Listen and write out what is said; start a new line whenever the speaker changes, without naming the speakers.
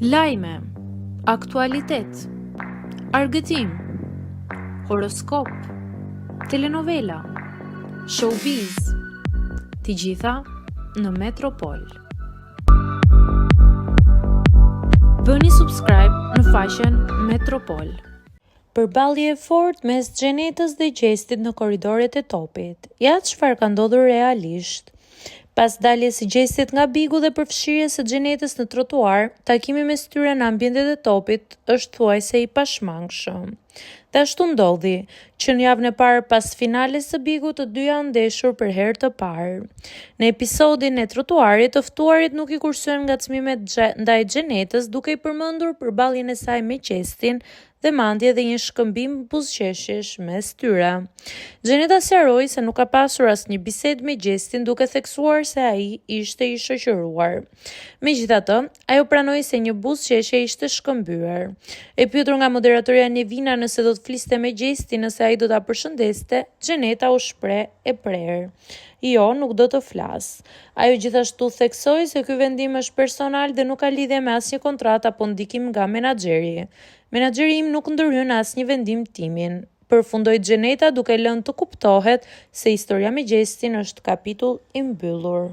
Lajme, aktualitet, argëtim, horoskop, telenovela, showbiz, të gjitha në Metropol. Bëni subscribe në faqen Metropol. Përballje e fortë mes Xhenetës dhe Gjestit në korridoret e Topit. Ja çfarë ka ndodhur realisht. Pas daljes së Gjestit nga Bigu dhe përfshirjes së Xhenetës në trotuar, takimi mes tyre në ambientet e Topit është thuajse i pashmangshëm. Dhe ashtu ndodhi që në javën e parë pas finales së Bigut të dy janë ndeshur për herë të parë. Në episodin e trotuarit, të ftuarit nuk i kursyen ngacmimet ndaj Xhenetës, duke i përmendur përballjen e saj me Gjestin dhe mandje dhe një shkëmbim buzëqeshjesh mes tyre. Xheneta sqaroi se nuk ka pasur asnjë bisedë me Gjestin, duke theksuar se ai ishte i shoqëruar. Megjithatë, ajo pranoi se një buzëqeshje ishte shkëmbyer. E pyetur nga moderatorja Nevina nëse do të fliste me Gjestin nëse ai do ta përshëndeste, Xheneta u shpreh e prerë. Jo, nuk do të flas. Ajo gjithashtu theksoi se ky vendim është personal dhe nuk ka lidhje me asnjë kontratë apo ndikim nga menaxheri. Menaxheri im nuk ndërhyn asnjë vendim timin, përfundoi Xheneta duke lënë të kuptohet se historia me Gjestin është kapitull i mbyllur.